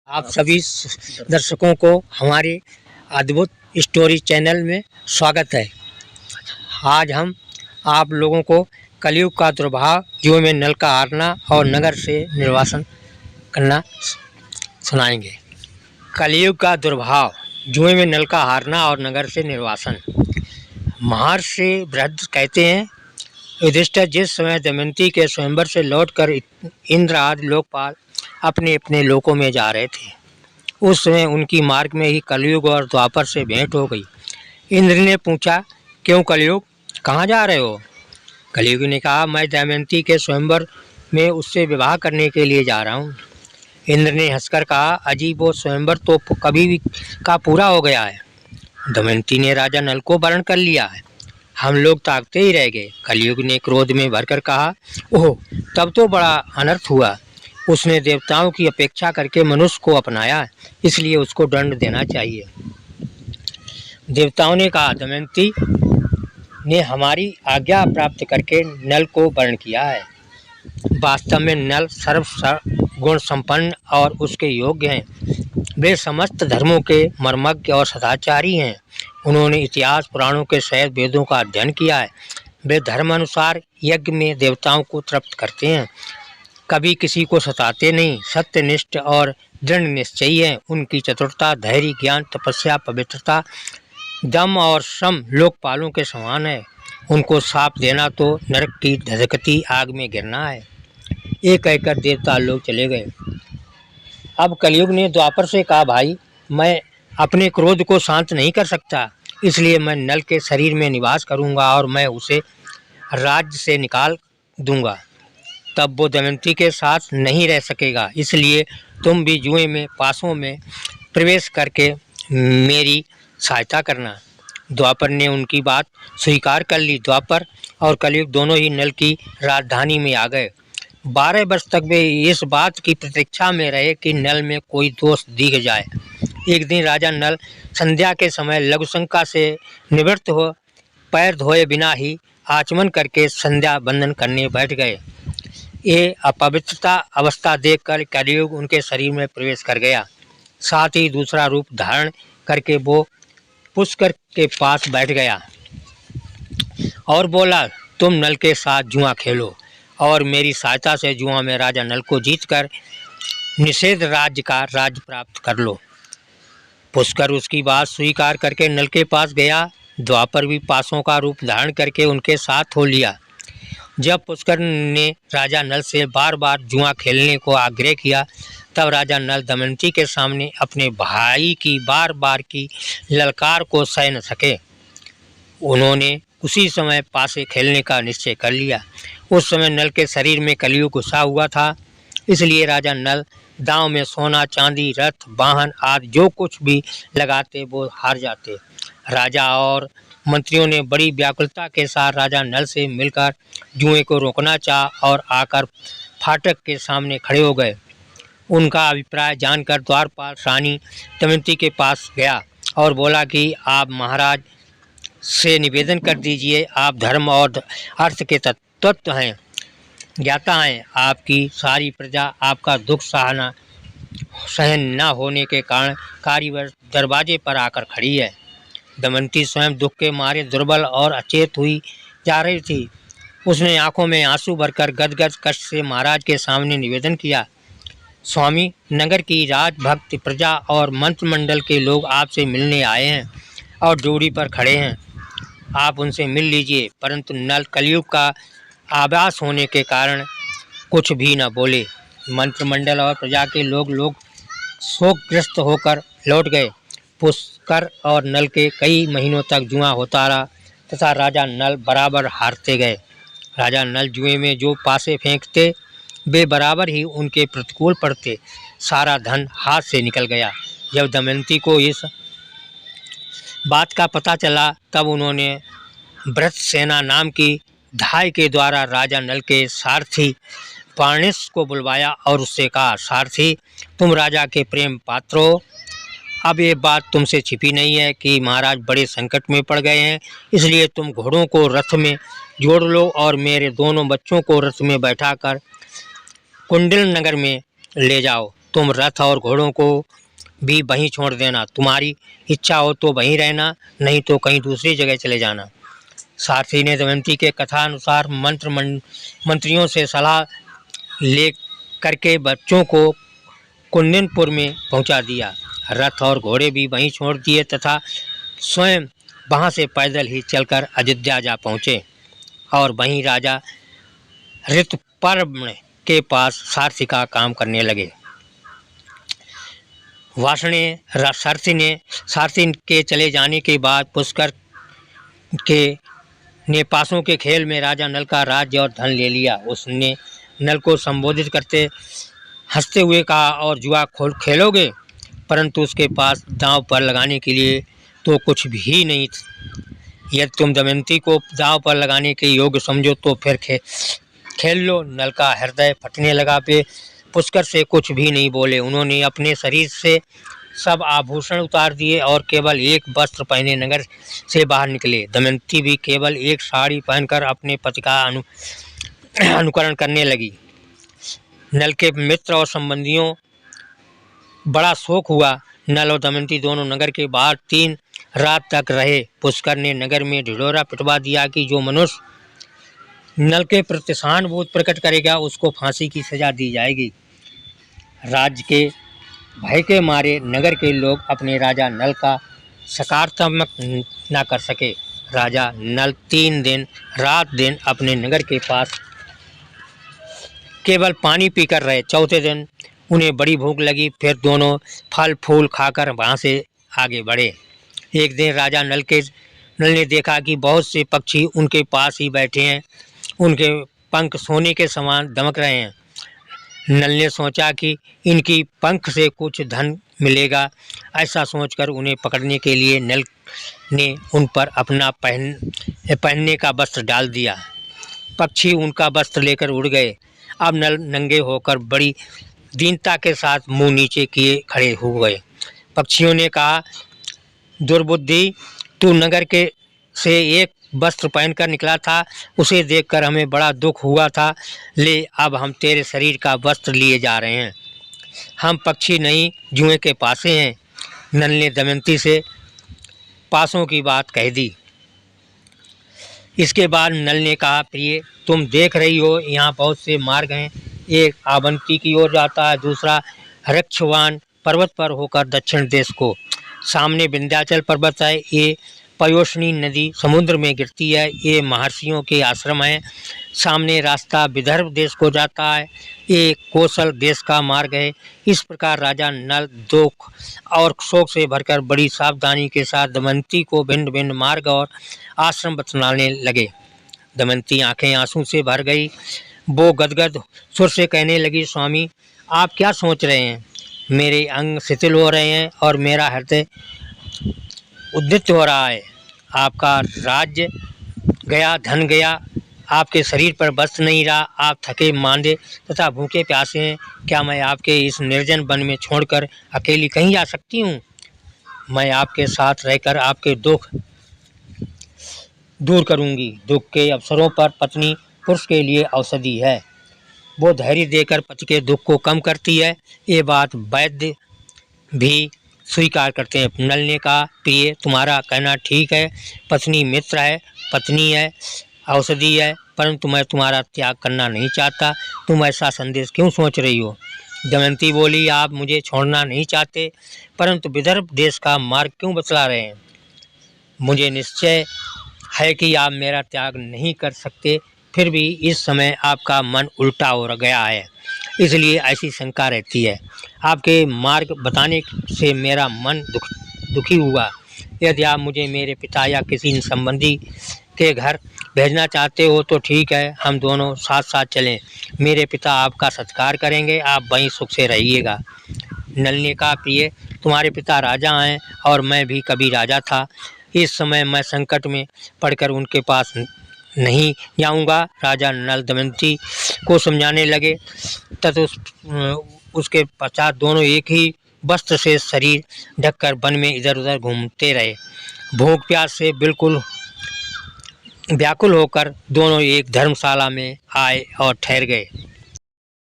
आप सभी दर्शकों को हमारे अद्भुत स्टोरी चैनल में स्वागत है। आज हम आप लोगों को कलयुग का दुर्भाव, जुए में नल का हारना और नगर से निर्वासन करना सुनाएंगे। कलयुग का दुर्भाव, जुए में नल का हारना और नगर से निर्वासन। महर्षि बृहद कहते हैं, युधिष्ठिर जिस समय दमयंती के स्वयंवर से लौटकर इंद्र आदि लोकपाल अपने अपने लोकों में जा रहे थे, उस समय उनकी मार्ग में ही कलयुग और द्वापर से भेंट हो गई। इंद्र ने पूछा, क्यों कलयुग, कहाँ जा रहे हो? कलयुग ने कहा, मैं दमयंती के स्वयंवर में उससे विवाह करने के लिए जा रहा हूँ। इंद्र ने हंसकर कहा, अजीब, वो स्वयंवर तो कभी भी का पूरा हो गया है। दमयंती ने राजा नल को वरण कर लिया है, हम लोग ताकते ही रह गए। कलयुग ने क्रोध में भरकर कहा, ओह, तब तो बड़ा अनर्थ हुआ। उसने देवताओं की अपेक्षा करके मनुष्य को अपनाया, इसलिए उसको दंड देना चाहिए। देवताओं ने कहा, दमयंती ने हमारी आज्ञा प्राप्त करके नल को वरण किया है। वास्तव में नल सर्व गुण संपन्न और उसके योग्य हैं। वे समस्त धर्मों के मर्मज्ञ और सदाचारी हैं। उन्होंने इतिहास पुराणों के सहित वेदों का अध्ययन किया है। वे धर्म अनुसार यज्ञ में देवताओं को तृप्त करते हैं, कभी किसी को सताते नहीं, सत्यनिष्ठ और दृढ़ निश्चयी हैं। उनकी चतुरता, धैर्य, ज्ञान, तपस्या, पवित्रता, दम और श्रम लोकपालों के समान है। उनको साप देना तो नरक की धधकती आग में गिरना है। एक कहकर देवता लोग चले गए। अब कलयुग ने द्वापर से कहा, भाई, मैं अपने क्रोध को शांत नहीं कर सकता, इसलिए मैं नल के शरीर में निवास करूंगा और मैं उसे राज्य से निकाल दूंगा। तब वो दमयंती के साथ नहीं रह सकेगा, इसलिए तुम भी जुए में पासों में प्रवेश करके मेरी सहायता करना। द्वापर ने उनकी बात स्वीकार कर ली। द्वापर और कलयुग दोनों ही नल की राजधानी में आ गए। 12 वर्ष तक वे इस बात की प्रतीक्षा में रहे कि नल में कोई दोष दिख जाए। एक दिन राजा नल संध्या के समय लघुशंका से निवृत्त हो पैर धोए बिना ही आचमन करके संध्या बंदन करने बैठ गए। ये अपवित्रता अवस्था देखकर कलयुग उनके शरीर में प्रवेश कर गया। साथ ही दूसरा रूप धारण करके वो पुष्कर के पास बैठ गया और बोला, तुम नल के साथ जुआ खेलो और मेरी सहायता से जुआ में राजा नल को जीतकर निषेध राज्य का राज्य प्राप्त कर लो। पुष्कर उसकी बात स्वीकार करके नल के पास गया। द्वापर भी पासों का रूप धारण करके उनके साथ हो लिया। जब पुष्कर ने राजा नल से बार बार जुआ खेलने को आग्रह किया, तब राजा नल दमयंती के सामने अपने भाई की बार बार की ललकार को सह न सके। उन्होंने उसी समय पासे खेलने का निश्चय कर लिया। उस समय नल के शरीर में कलयुग घुसा हुआ था, इसलिए राजा नल दांव में सोना, चांदी, रथ, वाहन आदि जो कुछ भी लगाते वो हार जाते। राजा और मंत्रियों ने बड़ी व्याकुलता के साथ राजा नल से मिलकर जुए को रोकना चाहा और आकर फाटक के सामने खड़े हो गए। उनका अभिप्राय जानकर द्वारपाल रानी दमयंती के पास गया और बोला कि आप महाराज से निवेदन कर दीजिए, आप धर्म और अर्थ के तत्व हैं, ज्ञाता हैं। आपकी सारी प्रजा आपका दुख सहन न होने के कारण कार्यवश दरवाजे पर आकर खड़ी है। दमयंती स्वयं दुख के मारे दुर्बल और अचेत हुई जा रही थी। उसने आंखों में आंसू भरकर गदगद कष्ट से महाराज के सामने निवेदन किया, स्वामी, नगर की राजभक्त प्रजा और मंत्रिमंडल के लोग आपसे मिलने आए हैं और ड्योढ़ी पर खड़े हैं, आप उनसे मिल लीजिए। परंतु नल कलयुग का आभास होने के कारण कुछ भी न बोले। मंत्रिमंडल और प्रजा के लोग शोकग्रस्त होकर लौट गए। पुष्कर और नल के कई महीनों तक जुआ होता रहा तथा राजा नल बराबर हारते गए। राजा नल जुए में जो पासे फेंकते वे बराबर ही उनके प्रतिकूल पड़ते। सारा धन हाथ से निकल गया। जब दमयंती को इस बात का पता चला, तब उन्होंने वृत्रसेना नाम की धाय के द्वारा राजा नल के सारथी पार्णिस को बुलवाया और उससे कहा, सारथी, तुम राजा के प्रेम पात्र हो। अब ये बात तुमसे छिपी नहीं है कि महाराज बड़े संकट में पड़ गए हैं, इसलिए तुम घोड़ों को रथ में जोड़ लो और मेरे दोनों बच्चों को रथ में बैठाकर कुंडल नगर में ले जाओ। तुम रथ और घोड़ों को भी वहीं छोड़ देना। तुम्हारी इच्छा हो तो वहीं रहना, नहीं तो कहीं दूसरी जगह चले जाना। सारथी ने दमयंती के कथा अनुसार मंत्रियों से सलाह ले करके बच्चों को कुंदनपुर में पहुंचा दिया। रथ और घोड़े भी वहीं छोड़ दिए तथा स्वयं वहां से पैदल ही चलकर अयोध्या जा पहुँचे और वहीं राजा ऋतुपर्ण के पास सारथी का काम करने लगे। सारथी के चले जाने के बाद पुष्कर ने पासों के खेल में राजा नल का राज्य और धन ले लिया। उसने नल को संबोधित करते हंसते हुए कहा, और जुआ खेलोगे? परंतु उसके पास दांव पर लगाने के लिए तो कुछ भी नहीं। यदि तुम दमयंती को दांव पर लगाने के योग्य समझो तो फिर खेल लो। नल का हृदय फटने लगा। वे पुष्कर से कुछ भी नहीं बोले। उन्होंने अपने शरीर से सब आभूषण उतार दिए और केवल एक वस्त्र पहने नगर से बाहर निकले। दमयंती भी केवल एक साड़ी पहनकर अपने पति का अनुकरण करने लगी। नल के मित्र और संबंधियों बड़ा शोक हुआ। नल और दमयंती दोनों नगर के बाहर 3 रात तक रहे। पुष्कर ने नगर में ढिढोरा पिटवा दिया कि जो मनुष्य नल के प्रति सहानुभूति प्रकट करेगा उसको फांसी की सजा दी जाएगी। राज्य के भय के मारे नगर के लोग अपने राजा नल का सकारात्मक न कर सके। राजा नल 3 दिन रात दिन अपने नगर के पास केवल पानी पीकर रहे। चौथे दिन उन्हें बड़ी भूख लगी। फिर दोनों फल फूल खाकर वहाँ से आगे बढ़े। एक दिन राजा नल ने देखा कि बहुत से पक्षी उनके पास ही बैठे हैं। उनके पंख सोने के समान दमक रहे हैं। नल ने सोचा कि इनकी पंख से कुछ धन मिलेगा। ऐसा सोचकर उन्हें पकड़ने के लिए नल ने उन पर अपना पहनने का वस्त्र डाल दिया। पक्षी उनका वस्त्र लेकर उड़ गए। अब नल नंगे होकर बड़ी दीनता के साथ मुंह नीचे किए खड़े हो गए। पक्षियों ने कहा, दुर्बुद्धि, तू नगर के से एक वस्त्र पहनकर निकला था, उसे देखकर हमें बड़ा दुख हुआ था। ले, अब हम तेरे शरीर का वस्त्र लिए जा रहे हैं। हम पक्षी नहीं, जुए के पासे हैं। नल ने दमयंती से पासों की बात कह दी। इसके बाद नल ने कहा, प्रिय, तुम देख रही हो यहाँ बहुत से मार्ग हैं। एक आवंती की ओर जाता है, दूसरा रक्षवान पर्वत पर होकर दक्षिण देश को। सामने विंध्याचल पर्वत है। ये पयोष्णी नदी समुद्र में गिरती है। ये महर्षियों के आश्रम है। सामने रास्ता विदर्भ देश को जाता है। ये कौशल देश का मार्ग है। इस प्रकार राजा नल दुख और शोक से भरकर बड़ी सावधानी के साथ दमयंती को भिन्न भिन्न मार्ग और आश्रम बतलाने लगे। दमयंती आंखें आंसू से भर गई। वो गदगद सुर से कहने लगी, स्वामी, आप क्या सोच रहे हैं? मेरे अंग शिथिल हो रहे हैं और मेरा हृदय उद्विग्न हो रहा है। आपका राज्य गया, धन गया, आपके शरीर पर वस्त्र नहीं रहा। आप थके मांदे तथा भूखे प्यासे हैं। क्या मैं आपके इस निर्जन वन में छोड़कर अकेली कहीं जा सकती हूँ? मैं आपके साथ रहकर आपके दुख दूर करूँगी। दुख के अवसरों पर पत्नी पुरुष के लिए औषधि है। वो धैर्य देकर पति के दुख को कम करती है। ये बात वैद्य भी स्वीकार करते हैं। नल ने कहा, प्रिय, तुम्हारा कहना ठीक है। पत्नी मित्र है, पत्नी है, औषधि है, परंतु मैं तुम्हारा त्याग करना नहीं चाहता। तुम ऐसा संदेश क्यों सोच रही हो? दमयंती बोली, आप मुझे छोड़ना नहीं चाहते, परंतु विदर्भ देश का मार्ग क्यों बतला रहे हैं? मुझे निश्चय है कि आप मेरा त्याग नहीं कर सकते, फिर भी इस समय आपका मन उल्टा हो गया है, इसलिए ऐसी शंका रहती है। आपके मार्ग बताने से मेरा मन दुखी हुआ। यदि आप मुझे मेरे पिता या किसी संबंधी के घर भेजना चाहते हो तो ठीक है, हम दोनों साथ साथ चलें। मेरे पिता आपका सत्कार करेंगे, आप वहीं सुख से रहिएगा। नल ने कहा, प्रिय, तुम्हारे पिता राजा हैं और मैं भी कभी राजा था। इस समय मैं संकट में पड़कर उनके पास नहीं जाऊंगा। राजा नल दमयंती को समझाने लगे। उसके पश्चात दोनों एक ही वस्त्र से शरीर ढककर वन में इधर उधर घूमते रहे। भूख प्यास से बिल्कुल व्याकुल होकर दोनों एक धर्मशाला में आए और ठहर गए।